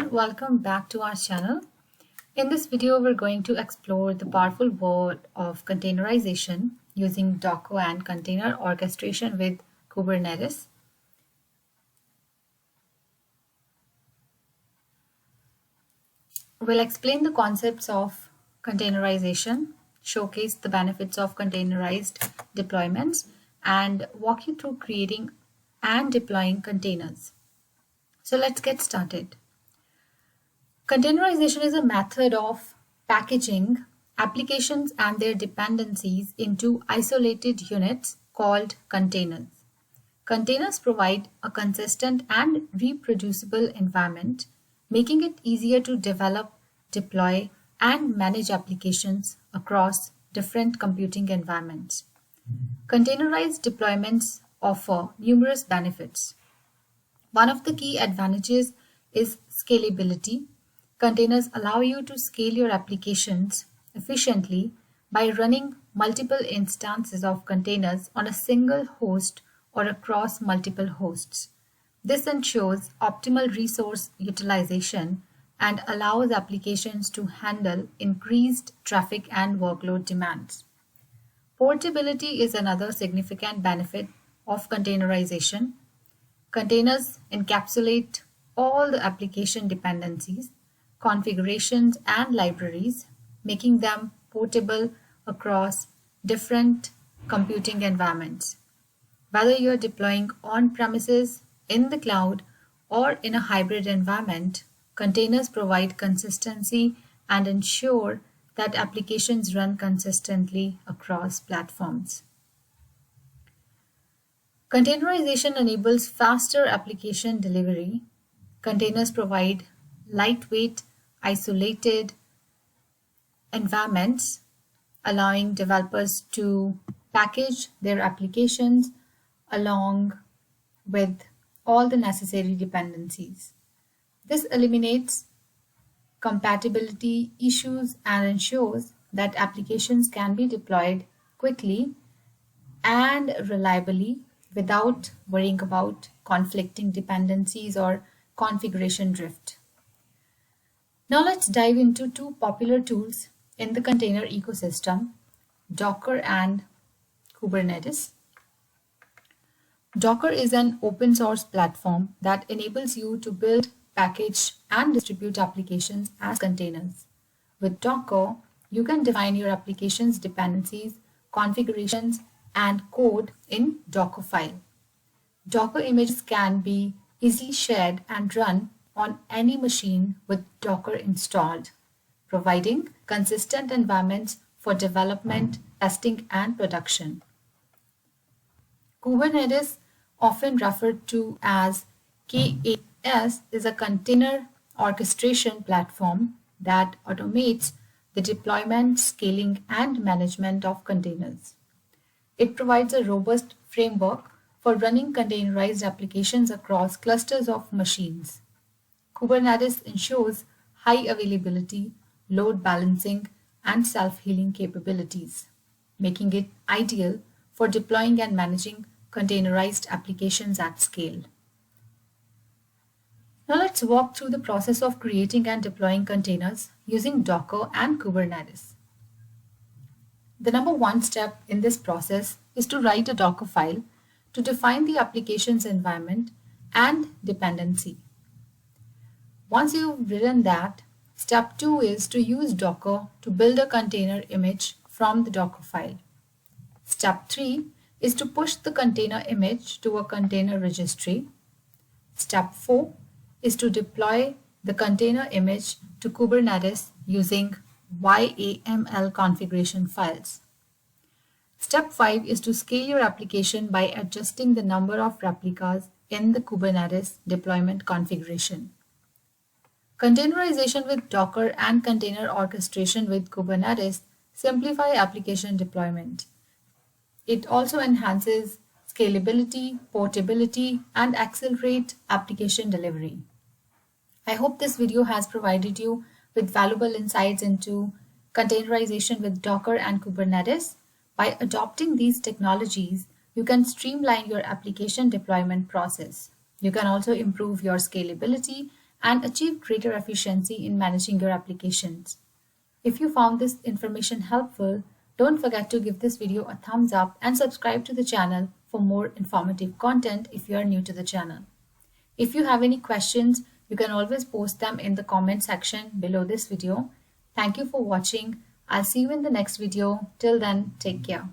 everyone, welcome back to our channel. In this video, we're going to explore the powerful world of containerization using Docker and container orchestration with Kubernetes. We'll explain the concepts of containerization, showcase the benefits of containerized deployments, and walk you through creating and deploying containers. So let's get started. Containerization is a method of packaging applications and their dependencies into isolated units called containers. Containers provide a consistent and reproducible environment, making it easier to develop, deploy, and manage applications across different computing environments. Containerized deployments offer numerous benefits. One of the key advantages is scalability. Containers allow you to scale your applications efficiently by running multiple instances of containers on a single host or across multiple hosts. This ensures optimal resource utilization and allows applications to handle increased traffic and workload demands. Portability is another significant benefit of containerization. Containers encapsulate all the application dependencies, configurations, and libraries, making them portable across different computing environments. Whether you're deploying on-premises, in the cloud, or in a hybrid environment, containers provide consistency and ensure that applications run consistently across platforms. Containerization enables faster application delivery. Containers provide lightweight, isolated environments, allowing developers to package their applications along with all the necessary dependencies. This eliminates compatibility issues and ensures that applications can be deployed quickly and reliably without worrying about conflicting dependencies or configuration drift. Now let's dive into two popular tools in the container ecosystem, Docker and Kubernetes. Docker is an open source platform that enables you to build, package, and distribute applications as containers. With Docker, you can define your application's dependencies, configurations, and code in Dockerfile. Docker images can be easily shared and run on any machine with Docker installed, providing consistent environments for development, testing, and production. Kubernetes, often referred to as KAS, is a container orchestration platform that automates the deployment, scaling, and management of containers. It provides a robust framework for running containerized applications across clusters of machines. Kubernetes ensures high availability, load balancing, and self-healing capabilities, making it ideal for deploying and managing containerized applications at scale. Now let's walk through the process of creating and deploying containers using Docker and Kubernetes. The number one step in this process is to write a Docker file to define the application's environment and dependency. Once you've written that, step 2 is to use Docker to build a container image from the Docker file. Step 3 is to push the container image to a container registry. Step 4 is to deploy the container image to Kubernetes using YAML configuration files. Step 5 is to scale your application by adjusting the number of replicas in the Kubernetes deployment configuration. Containerization with Docker and container orchestration with Kubernetes simplify application deployment. It also enhances scalability, portability, and accelerate application delivery. I hope this video has provided you with valuable insights into containerization with Docker and Kubernetes. By adopting these technologies, you can streamline your application deployment process. You can also improve your scalability and achieve greater efficiency in managing your applications. If you found this information helpful, don't forget to give this video a thumbs up and subscribe to the channel for more informative content if you are new to the channel. If you have any questions, you can always post them in the comment section below this video. Thank you for watching. I'll see you in the next video. Till then, take care.